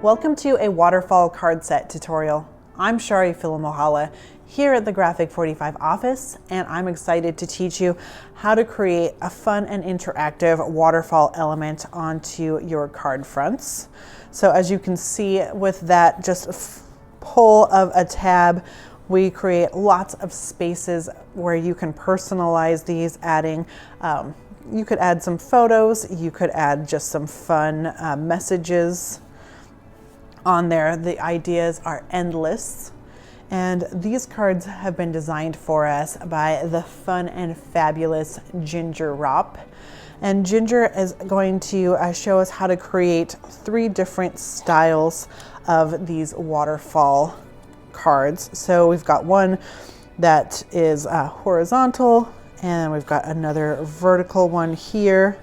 Welcome to a waterfall card set tutorial. I'm Charee Filimoehala here at the G45 office, and I'm excited to teach you how to create a fun and interactive waterfall element onto your card fronts. So as you can see with that just pull of a tab, we create lots of spaces where you can personalize these, adding you could add some photos, you could add just some fun messages on there. The ideas are endless, and these cards have been designed for us by the fun and fabulous Ginger Ropp. And Ginger is going to show us how to create 3 different styles of these waterfall cards. So we've got one that is horizontal, and we've got another vertical one here.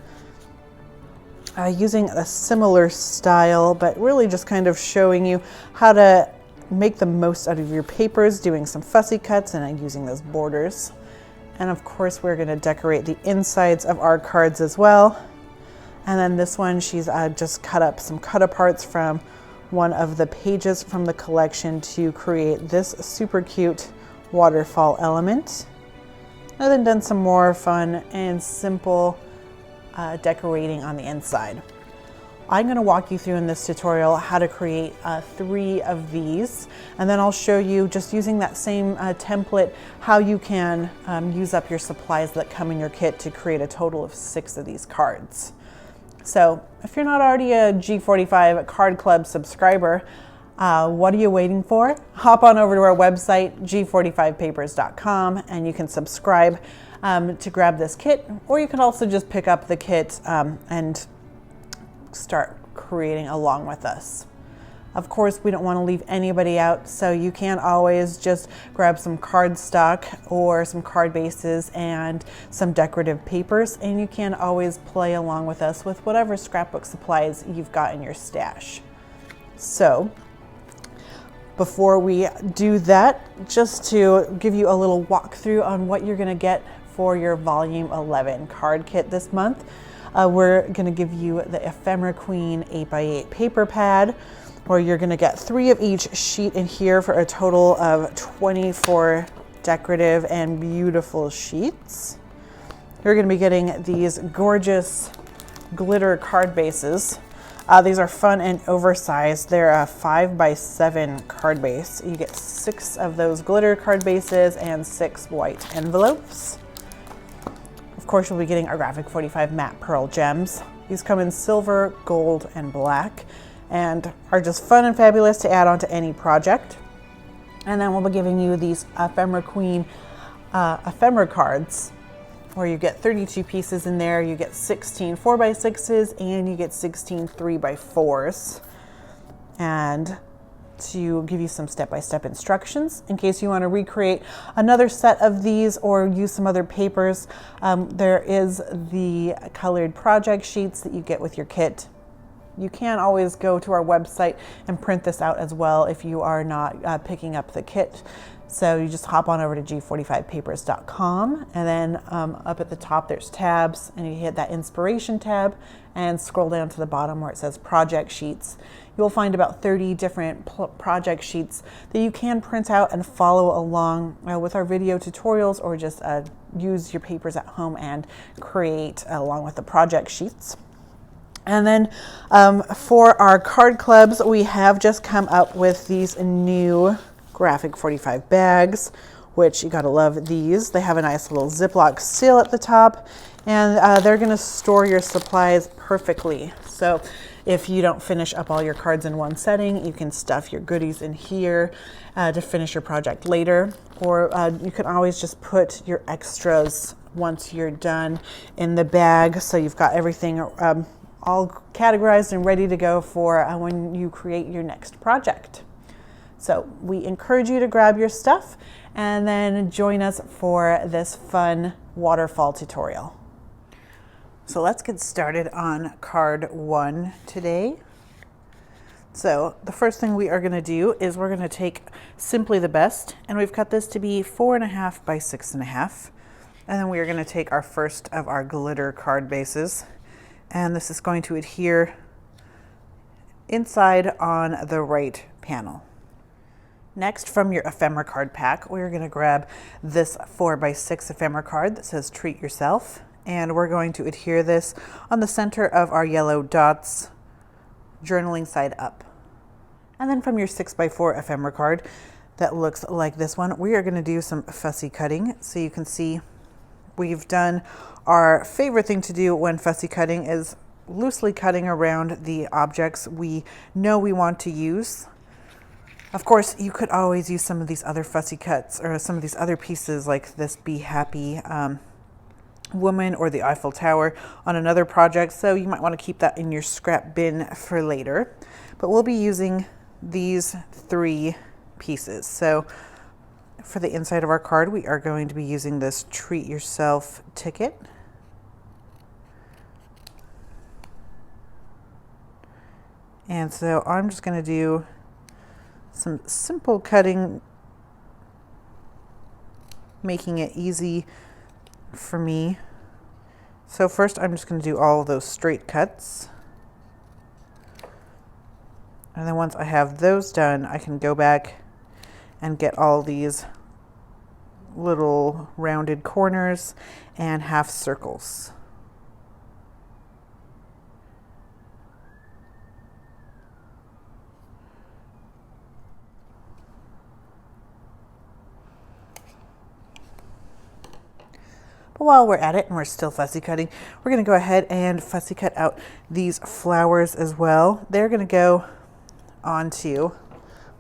Using a similar style, but really just kind of showing you how to make the most out of your papers, doing some fussy cuts and using those borders. And of course, we're going to decorate the insides of our cards as well. And then this one, she's just cut up some cut aparts from one of the pages from the collection to create this super cute waterfall element. And then done some more fun and simple decorating on the inside. I'm going to walk you through in this tutorial how to create 3 of these, and then I'll show you, just using that same template, how you can use up your supplies that come in your kit to create a total of 6 of these cards. So if you're not already a G45 Card Club subscriber, what are you waiting for? Hop on over to our website, G45papers.com, and you can subscribe to grab this kit, or you can also just pick up the kit and start creating along with us. Of course, we don't want to leave anybody out, so you can always just grab some cardstock or some card bases and some decorative papers, and you can always play along with us with whatever scrapbook supplies you've got in your stash. So before we do that, just to give you a little walkthrough on what you're going to get for your volume 11 card kit this month, we're going to give you the Ephemera Queen 8x8 paper pad, where you're going to get 3 of each sheet in here for a total of 24 decorative and beautiful sheets. You're going to be getting these gorgeous glitter card bases. These are fun and oversized. They're a 5x7 card base. You get 6 of those glitter card bases and 6 white envelopes. Of course, you'll be getting our G45 matte pearl gems. These come in silver, gold, and black, and are just fun and fabulous to add on to any project. And then we'll be giving you these Ephemera Queen ephemera cards, where you get 32 pieces in there. You get 16 4x6s, and you get 16 3x4s. And to give you some step-by-step instructions in case you want to recreate another set of these or use some other papers. There is the colored project sheets that you get with your kit. You can always go to our website and print this out as well if you are not picking up the kit. So you just hop on over to G45papers.com, and then up at the top there's tabs, and you hit that inspiration tab and scroll down to the bottom where it says project sheets. You'll find about 30 different project sheets that you can print out and follow along with our video tutorials, or just use your papers at home and create along with the project sheets. And then for our card clubs, we have just come up with these new G45 bags, which you gotta love these. They have a nice little Ziploc seal at the top, and they're gonna store your supplies perfectly. So if you don't finish up all your cards in one setting, you can stuff your goodies in here to finish your project later, or you can always just put your extras once you're done in the bag, so you've got everything all categorized and ready to go for when you create your next project. So we encourage you to grab your stuff and then join us for this fun waterfall tutorial. So let's get started on card 1 today. So the first thing we are going to do is we're going to take Simply the Best, and we've cut this to be 4.5 by 6.5. And then we are going to take our first of our glitter card bases, and this is going to adhere inside on the right panel. Next, from your ephemera card pack, we're going to grab this 4x6 ephemera card that says Treat Yourself, and we're going to adhere this on the center of our yellow dots, journaling side up. And then from your 6x4 ephemera card that looks like this one, we are going to do some fussy cutting. So you can see we've done our favorite thing to do when fussy cutting is loosely cutting around the objects we know we want to use. Of course, you could always use some of these other fussy cuts or some of these other pieces like this Be Happy woman or the Eiffel Tower on another project. So you might want to keep that in your scrap bin for later. But we'll be using these 3 pieces. So for the inside of our card, we are going to be using this Treat Yourself ticket. And so I'm just going to do some simple cutting, making it easy for me. So first I'm just going to do all of those straight cuts. And then once I have those done, I can go back and get all these little rounded corners and half circles. But while we're at it and we're still fussy cutting, we're going to go ahead and fussy cut out these flowers as well. They're going to go onto,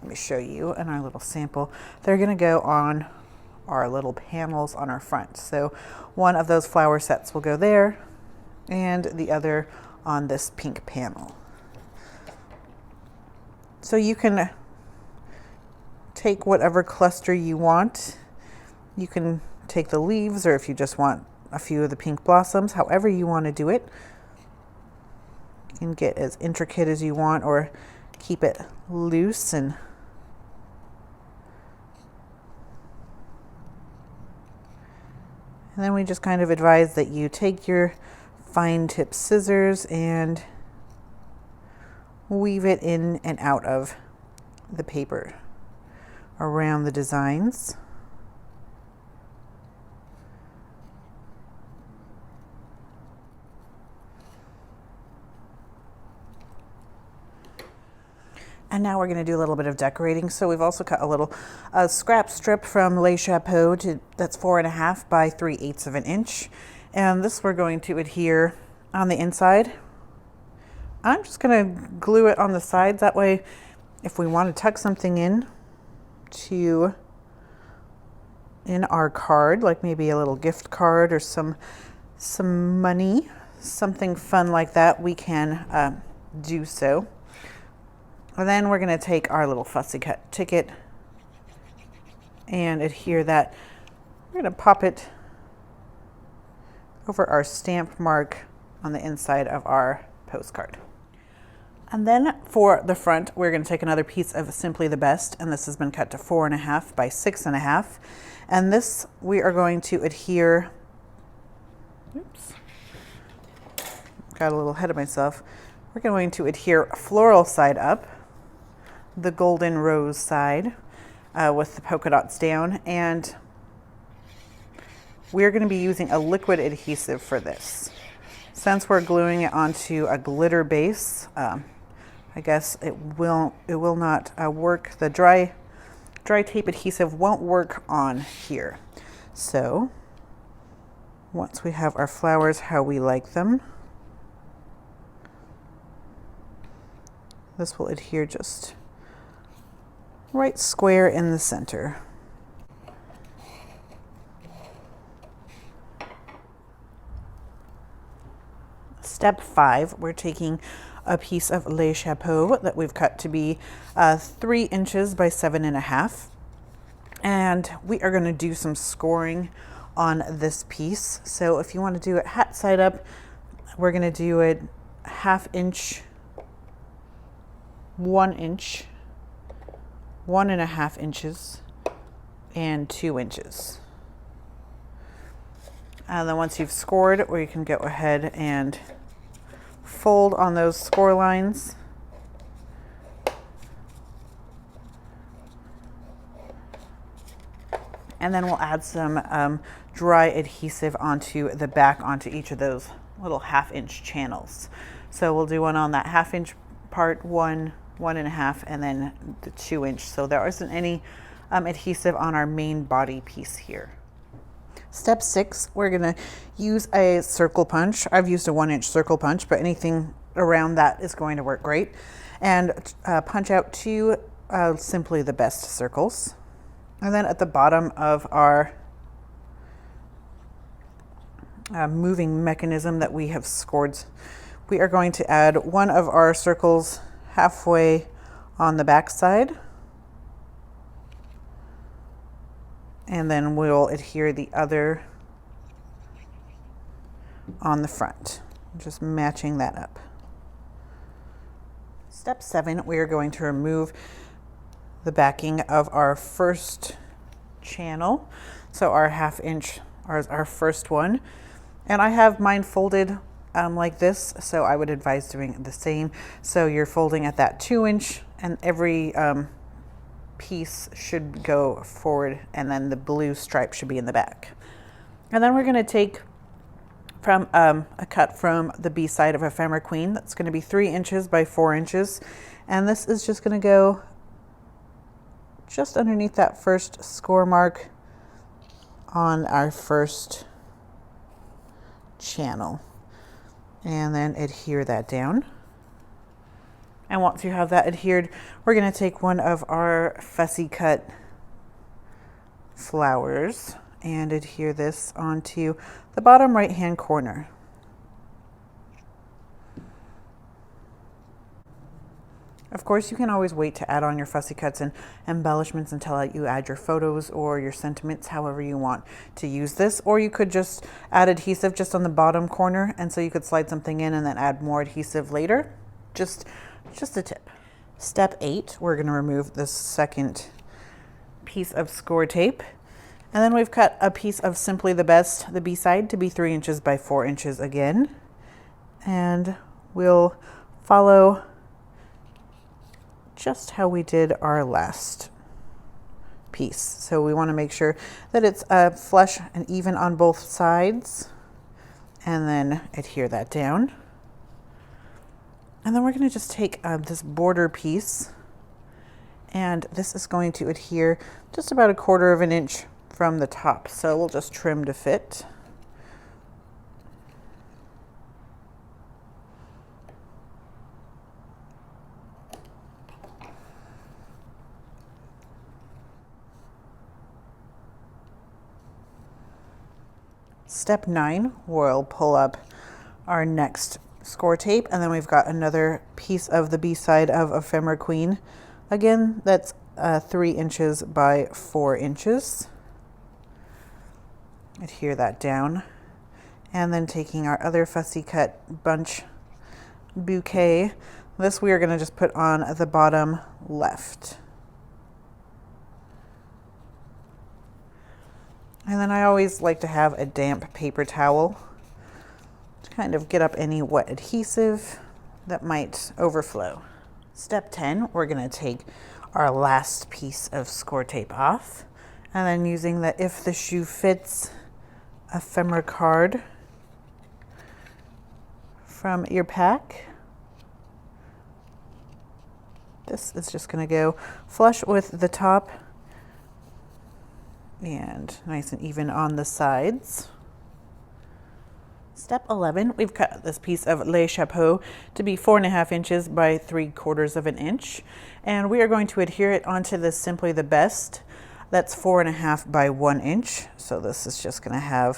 let me show you in our little sample, they're going to go on our little panels on our front. So one of those flower sets will go there and the other on this pink panel. So you can take whatever cluster you want. You can take the leaves, or if you just want a few of the pink blossoms, however you want to do it. You can get as intricate as you want or keep it loose. And then we just kind of advise that you take your fine tip scissors and weave it in and out of the paper around the designs. And now we're going to do a little bit of decorating. So we've also cut a little scrap strip from Le Chapeau that's 4.5 by 3/8 of an inch. And this we're going to adhere on the inside. I'm just going to glue it on the sides. That way, if we want to tuck something in our card, like maybe a little gift card or some money, something fun like that, we can do so. And then we're going to take our little fussy cut ticket and adhere that. We're going to pop it over our stamp mark on the inside of our postcard. And then for the front, we're going to take another piece of Simply the Best, and this has been cut to 4.5 by 6.5. And this we are going to adhere, oops, got a little ahead of myself. We're going to adhere floral side up, the golden rose side with the polka dots down, and we're going to be using a liquid adhesive for this. Since we're gluing it onto a glitter base, I guess it will not work. The dry tape adhesive won't work on here. So once we have our flowers how we like them, this will adhere just right square in the center. Step 5, we're taking a piece of Le Chapeau that we've cut to be 3 inches by 7.5. And we are going to do some scoring on this piece. So if you want to do it hat side up, we're going to do it 1/2 inch, 1 inch, 1.5 inches, and 2 inches. And then once you've scored, or you can go ahead and fold on those score lines. And then we'll add some dry adhesive onto the back, onto each of those little 1/2 inch channels. So we'll do one on that 1/2 inch part, 1, 1.5, and then the 2 inch. So there isn't any adhesive on our main body piece here. Step 6, we're gonna use a circle punch. I've used a 1 inch circle punch, but anything around that is going to work great. And punch out 2 Simply the Best circles. And then at the bottom of our moving mechanism that we have scored, we are going to add one of our circles halfway on the back side. And then we'll adhere the other on the front, just matching that up. Step 7, we are going to remove the backing of our first channel. So our 1/2 inch, our first one. And I have mine folded like this, so I would advise doing the same. So you're folding at that 2 inch, and every piece should go forward, and then the blue stripe should be in the back. And then we're going to take from a cut from the B side of Ephemera Queen. That's going to be 3 inches by 4 inches, and this is just going to go just underneath that first score mark on our first channel, and then adhere that down. And once you have that adhered, we're going to take one of our fussy cut flowers and adhere this onto the bottom right hand corner. Of course, you can always wait to add on your fussy cuts and embellishments until you add your photos or your sentiments, however you want to use this. Or you could just add adhesive just on the bottom corner, and so you could slide something in and then add more adhesive later. Just a tip. Step 8, we're going to remove the second piece of score tape. And then we've cut a piece of Simply the Best, the B side, to be 3 inches by 4 inches again. And we'll follow just how we did our last piece. So we want to make sure that it's flush and even on both sides, and then adhere that down. And then we're going to just take this border piece, and this is going to adhere just about 1/4 of an inch from the top. So we'll just trim to fit. Step 9, we'll pull up our next score tape, and then we've got another piece of the B side of Ephemera Queen. Again, that's 3 inches by 4 inches. Adhere that down. And then taking our other fussy cut bunch bouquet, this we are going to just put on the bottom left. And then I always like to have a damp paper towel to kind of get up any wet adhesive that might overflow. Step 10, we're going to take our last piece of score tape off, and then using the If the Shoe Fits ephemera card from your pack, this is just going to go flush with the top and nice and even on the sides. Step 11, we've cut this piece of Le Chapeau to be 4.5 inches by 3/4 of an inch, and we are going to adhere it onto this Simply the Best. That's 4.5 by 1 inch. So this is just going to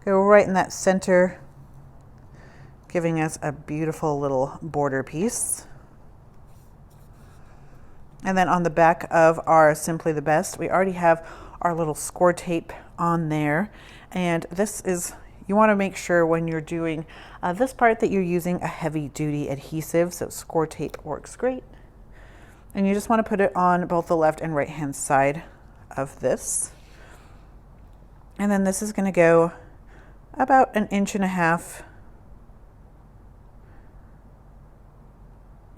go right in that center, giving us a beautiful little border piece. And then on the back of our Simply the Best, we already have our little score tape on there, and this is, you want to make sure when you're doing this part that you're using a heavy duty adhesive, so score tape works great. And you just want to put it on both the left and right hand side of this. And then this is going to go about 1.5 inches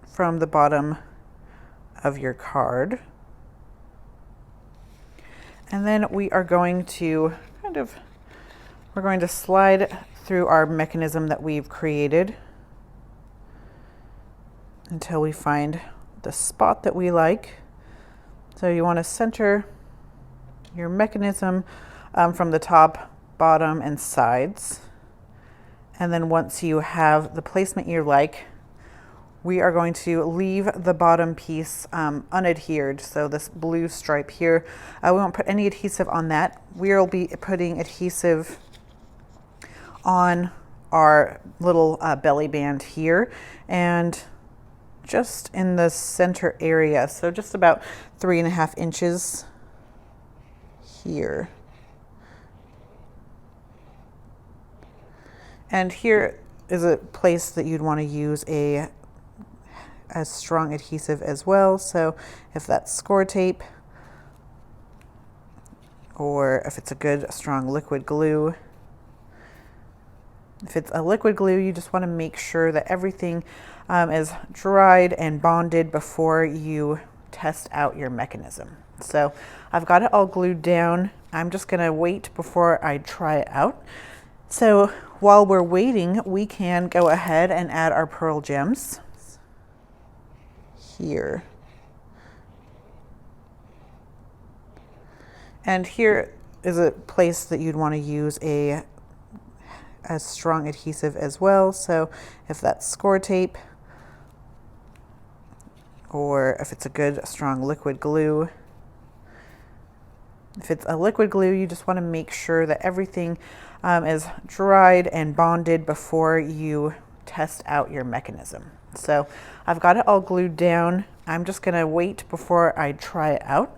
from the bottom of your card. And then we are going to we're going to slide through our mechanism that we've created until we find the spot that we like. So you want to center your mechanism from the top, bottom, and sides. And then once you have the placement you like, we are going to leave the bottom piece unadhered. So this blue stripe here, we won't put any adhesive on that. We'll be putting adhesive on our little belly band here and just in the center area. So just about 3.5 inches here. And here is a place that you'd want to use a strong adhesive as well. So if that's score tape, or if it's a good strong liquid glue. If it's a liquid glue, you just want to make sure that everything is dried and bonded before you test out your mechanism. So I've got it all glued down. I'm just going to wait before I try it out. So while we're waiting, we can go ahead and add our pearl gems here. And here is a place that you'd want to use a strong adhesive as well. So if that's score tape, or if it's a good strong liquid glue. If it's a liquid glue, you just want to make sure that everything is dried and bonded before you test out your mechanism. So I've got it all glued down. I'm just going to wait before I try it out.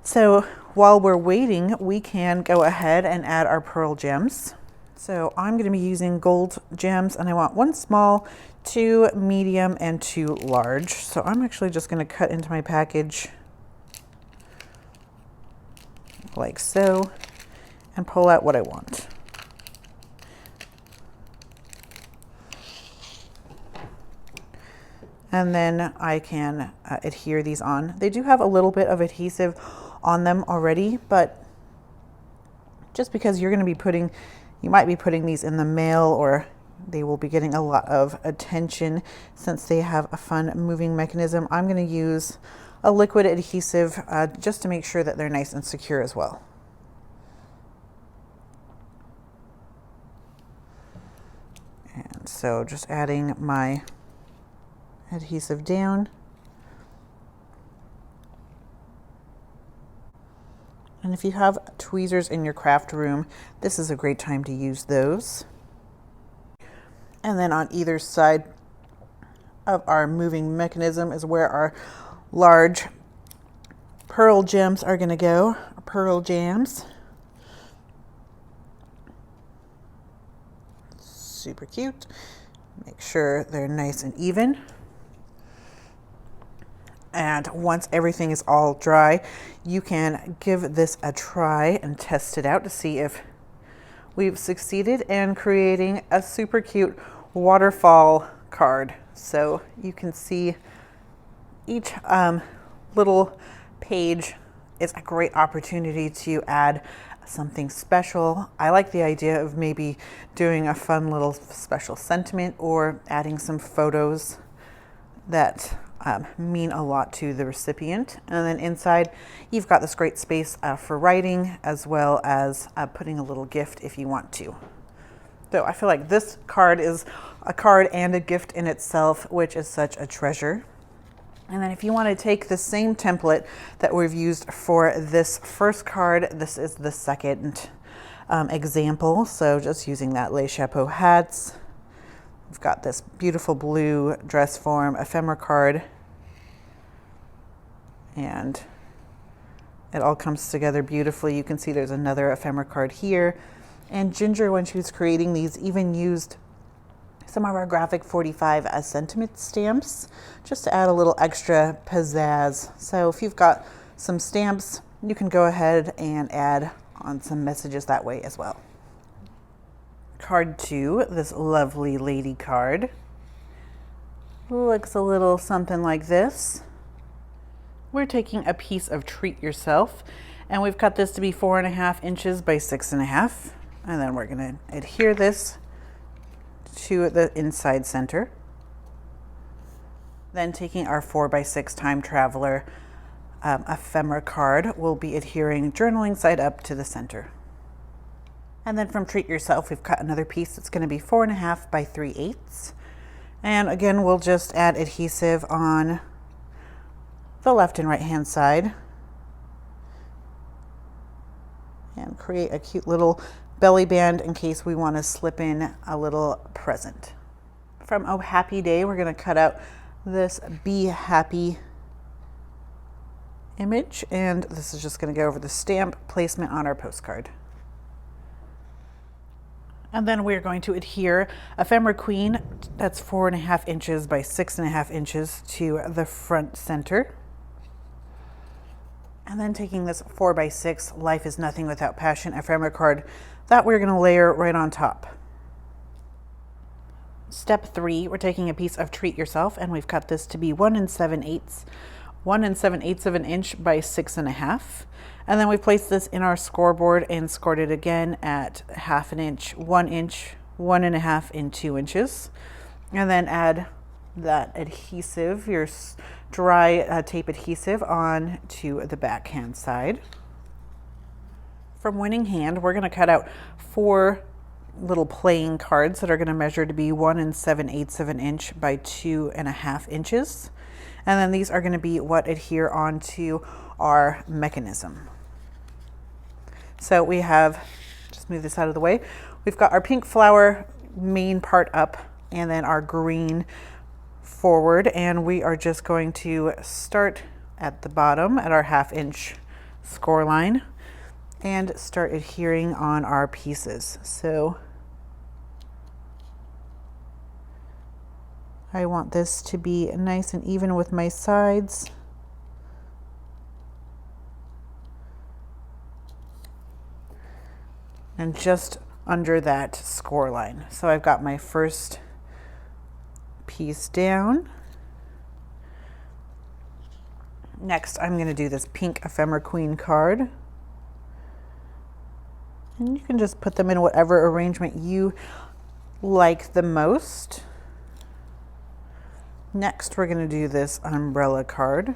So while we're waiting, we can go ahead and add our pearl gems. So I'm going to be using gold gems, and I want 1 small, 2 medium, and 2 large. So I'm actually just going to cut into my package like so and pull out what I want. And then I can adhere these on. They do have a little bit of adhesive on them already, but just because you're going to be putting, you might be putting these in the mail, or they will be getting a lot of attention since they have a fun moving mechanism. I'm going to use a liquid adhesive just to make sure that they're nice and secure as well. And so just adding my adhesive down. And if you have tweezers in your craft room, this is a great time to use those. And then on either side of our moving mechanism is where our large pearl gems are going to go, pearl jams. Super cute. Make sure they're nice and even. And once everything is all dry, you can give this a try and test it out to see if we've succeeded in creating a super cute waterfall card. So you can see each little page is a great opportunity to add something special. I like the idea of maybe doing a fun little special sentiment or adding some photos that mean a lot to the recipient. And then inside, you've got this great space for writing, as well as putting a little gift if you want to. So I feel like this card is a card and a gift in itself, which is such a treasure. And then if you want to take the same template that we've used for this first card, this is the second example. So just using that Les Chapeau hats. We've got this beautiful blue dress form ephemera card. And it all comes together beautifully. You can see there's another ephemera card here. And Ginger, when she was creating these, even used some of our graphic 45 as sentiment stamps, just to add a little extra pizzazz. So if you've got some stamps, you can go ahead and add on some messages that way as well. Card 2, this lovely lady card. Looks a little something like this. We're taking a piece of Treat Yourself, And we've cut this to be 4.5 inches by 6.5. And then we're gonna adhere this to the inside center. Then taking our 4x6 Time Traveler ephemera card, we'll be adhering journaling side up to the center. And then from Treat Yourself, we've cut another piece that's gonna be 4.5 by 3/8. And again, we'll just add adhesive on the left and right hand side and create a cute little belly band in case we want to slip in a little present. From Oh Happy Day, we're going to cut out this Be Happy image, and this is just going to go over the stamp placement on our postcard. And then we're going to adhere Ephemera Queen, that's 4.5 inches by 6.5 inches to the front center. And then taking this 4x6 Life is Nothing Without Passion ephemera card that we're going to layer right on top. Step 3, we're taking a piece of Treat Yourself, and we've cut this to be 1 7/8 of an inch by 6.5. And then we place this in our scoreboard and scored it again at 1/2 inch, 1 inch, 1.5, and 2 inches. And then add that adhesive, your dry tape adhesive, on to the backhand side. From Winning Hand, we're going to cut out 4 little playing cards that are going to measure to be 1 7/8 of an inch by 2.5 inches. And then these are going to be what adhere onto our mechanism. So we have, just move this out of the way, we've got our pink flower main part up and then our green forward, and we are just going to start at the bottom at our 1/2 inch score line and start adhering on our pieces. So I want this to be nice and even with my sides. And just under that score line. So I've got my first piece down. Next, I'm going to do this pink Ephemera Queen card. And you can just put them in whatever arrangement you like the most. Next, we're going to do this umbrella card.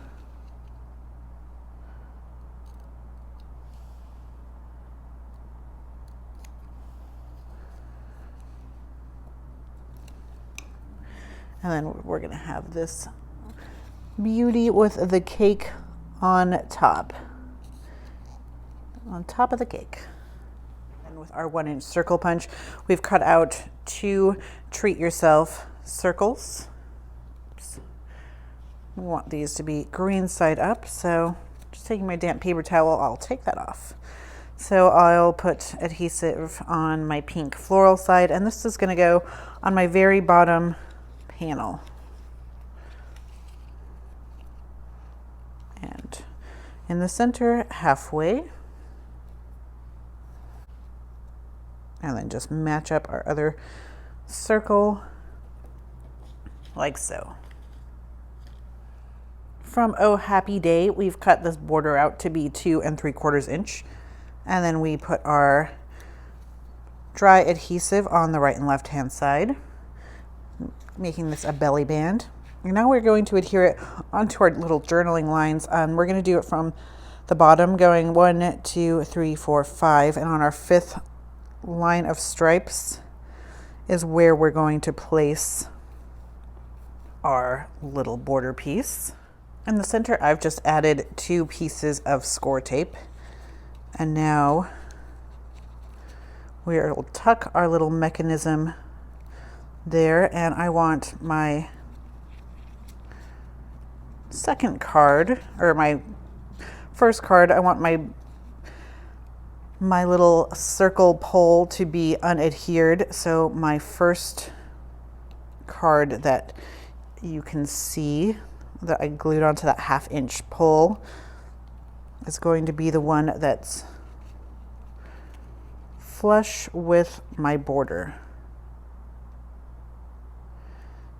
And then we're going to have this beauty with the cake on top of the cake. And with our 1 inch circle punch, we've cut out 2 Treat Yourself circles. Oops. We want these to be green side up, so just taking my damp paper towel, I'll take that off. So I'll put adhesive on my pink floral side, and this is going to go on my very bottom panel. And in the center, halfway. And then just match up our other circle like so. From Oh Happy Day, we've cut this border out to be 2 3/4 inch. And then we put our dry adhesive on the right and left hand side, making this a belly band. And now we're going to adhere it onto our little journaling lines. We're going to do it from the bottom, going 1, 2, 3, 4, 5, and on our 5th line of stripes is where we're going to place our little border piece. In the center, I've just added 2 pieces of score tape, and now we'll tuck our little mechanism there, and I want my second card, or my first card, I want my little circle pole to be unadhered. So my first card that you can see that I glued onto that 1/2 inch pole is going to be the one that's flush with my border.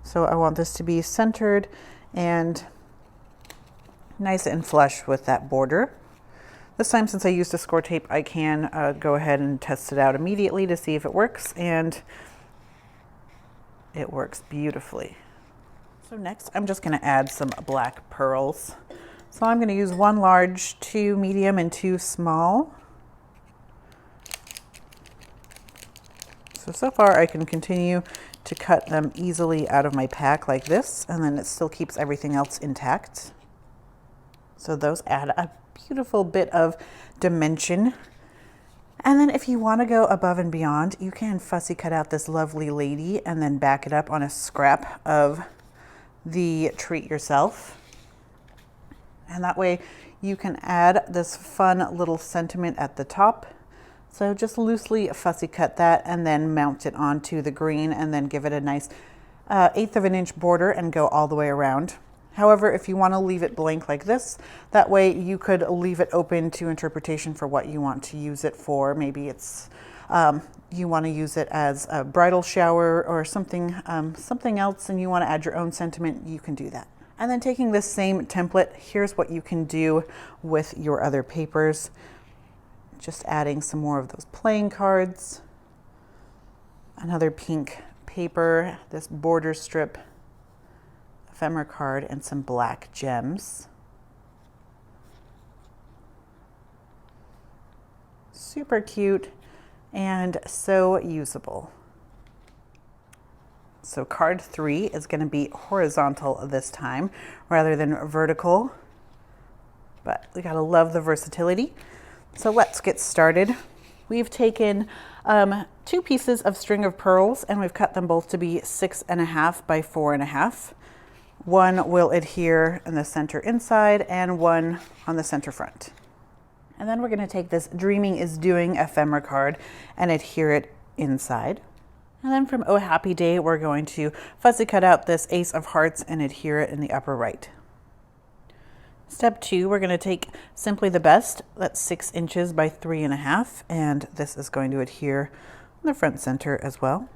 So I want this to be centered and nice and flush with that border. This time, since I used a score tape, I can go ahead and test it out immediately to see if it works, and it works beautifully. So next, I'm just going to add some black pearls. So I'm going to use 1 large, 2 medium, and 2 small. So far I can continue to cut them easily out of my pack like this, and then it still keeps everything else intact. So those add a beautiful bit of dimension. And then if you want to go above and beyond, you can fussy cut out this lovely lady and then back it up on a scrap of the treat yourself. And that way you can add this fun little sentiment at the top. So just loosely fussy cut that and then mount it onto the green and then give it a nice 1/8 of an inch border and go all the way around. However, if you want to leave it blank like this, that way you could leave it open to interpretation for what you want to use it for. Maybe it's you want to use it as a bridal shower or something else, and you want to add your own sentiment, you can do that. And then taking this same template, here's what you can do with your other papers. Just adding some more of those playing cards, another pink paper, this border strip, ephemera card, and some black gems. Super cute and so usable. So card 3 is going to be horizontal this time rather than vertical, but we gotta love the versatility. So let's get started. We've taken 2 pieces of string of pearls and we've cut them both to be 6.5 by 4.5. One will adhere in the center inside and one on the center front. And then we're going to take this Dreaming is Doing ephemera card and adhere it inside. And then from Oh Happy Day, we're going to fussy cut out this Ace of Hearts and adhere it in the upper right. Step 2, we're going to take Simply the Best, that's 6 inches by 3.5, and this is going to adhere in the front center as well.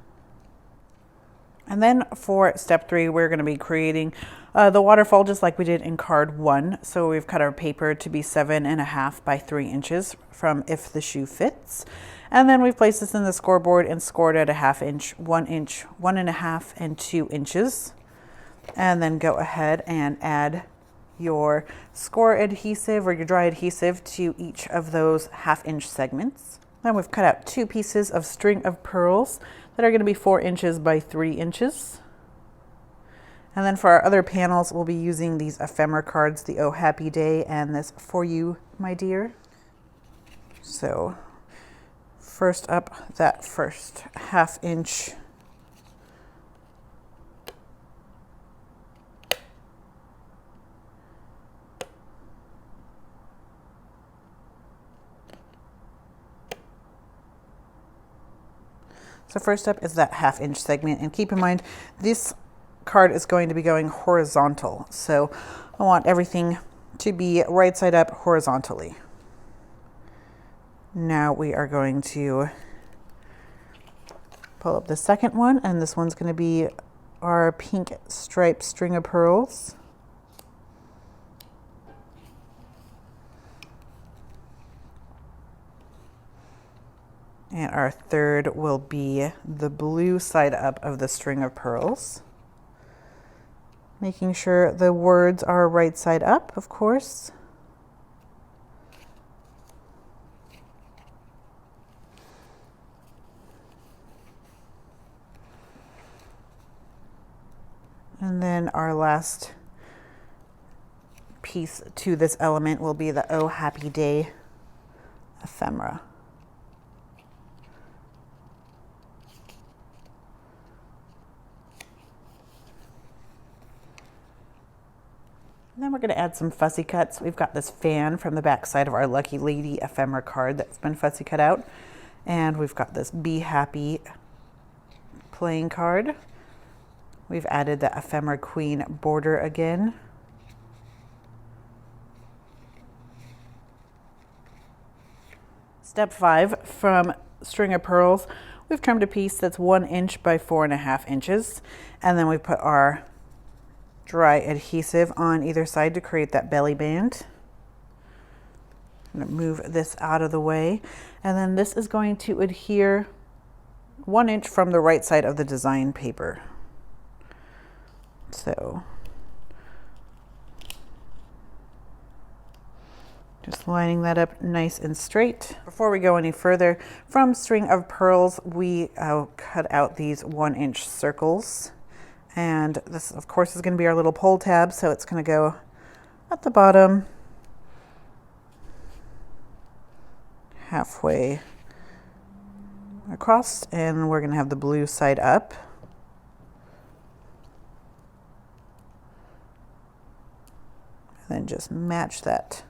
And then for step 3, we're going to be creating the waterfall just like we did in card 1. So we've cut our paper to be 7.5 by 3 inches from If the Shoe Fits. And then we've placed this in the scoreboard and scored at a 1/2 inch, 1 inch, 1.5, and 2 inches. And then go ahead and add your score adhesive or your dry adhesive to each of those 1/2 inch segments. Then we've cut out 2 pieces of string of pearls that are going to be 4 inches by 3 inches. And then for our other panels, we'll be using these ephemera cards, the Oh Happy Day and this For You, My Dear. So first up, that first 1/2 inch So first up is that 1/2 inch segment, and keep in mind this card is going to be going horizontal. So I want everything to be right side up horizontally. Now we are going to pull up the second one, and this one's going to be our pink striped string of pearls. And our third will be the blue side up of the string of pearls. Making sure the words are right side up, of course. And then our last piece to this element will be the Oh Happy Day ephemera. And then we're going to add some fussy cuts. We've got this fan from the back side of our Lucky Lady ephemera card that's been fussy cut out. And we've got this Be Happy playing card. We've added the Ephemera Queen border again. Step 5, from string of pearls, we've trimmed a piece that's 1 inch by 4.5 inches. And then we put our dry adhesive on either side to create that belly band. I'm going to move this out of the way, and then this is going to adhere 1 inch from the right side of the design paper. So just lining that up nice and straight. Before we go any further, from string of pearls, we cut out these 1 inch circles. And this, of course, is going to be our little pull tab, so it's going to go at the bottom, halfway across, and we're going to have the blue side up. And then just match that.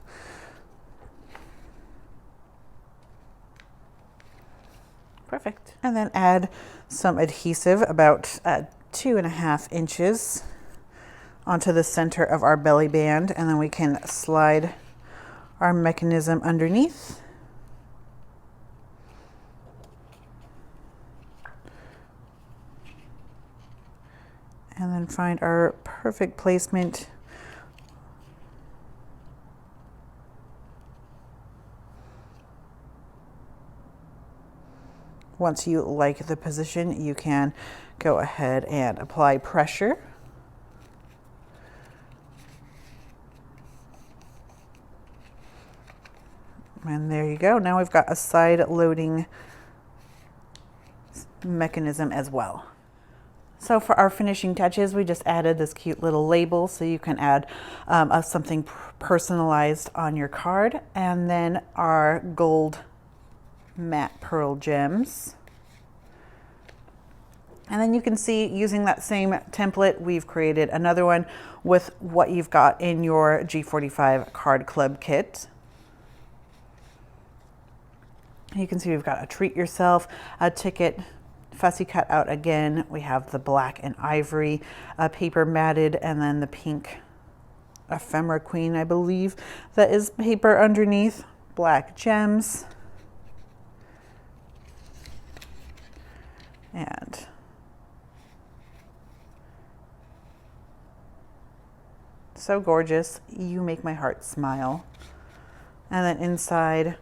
Perfect. And then add some adhesive, about 2.5 inches onto the center of our belly band, and then we can slide our mechanism underneath. And then find our perfect placement. Once you like the position, you can go ahead and apply pressure. And there you go. Now we've got a side loading mechanism as well. So for our finishing touches, we just added this cute little label so you can add something personalized on your card, and then our gold matte pearl gems. And then you can see, using that same template, we've created another one with what you've got in your G45 Card Club kit. You can see we've got a treat yourself, a ticket, fussy cut out again. We have the black and ivory paper matted, and then the pink Ephemera Queen, I believe, that is paper underneath, black gems. And so gorgeous. You make my heart smile. And then inside,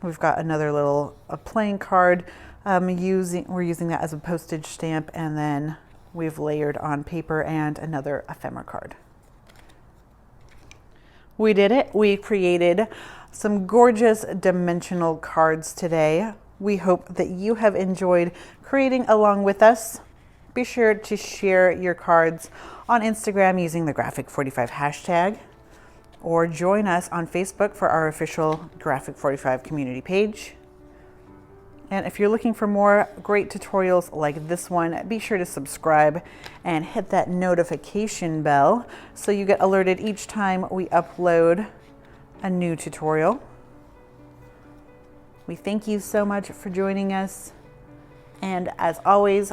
we've got another little playing card. We're using that as a postage stamp, and then we've layered on paper and another ephemera card. We did it. We created some gorgeous dimensional cards today. We hope that you have enjoyed creating along with us. Be sure to share your cards on Instagram using the Graphic45 hashtag, or join us on Facebook for our official Graphic45 community page. And if you're looking for more great tutorials like this one, be sure to subscribe and hit that notification bell so you get alerted each time we upload a new tutorial. We thank you so much for joining us. And as always,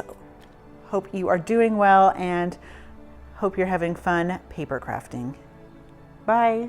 hope you are doing well and hope you're having fun paper crafting. Bye.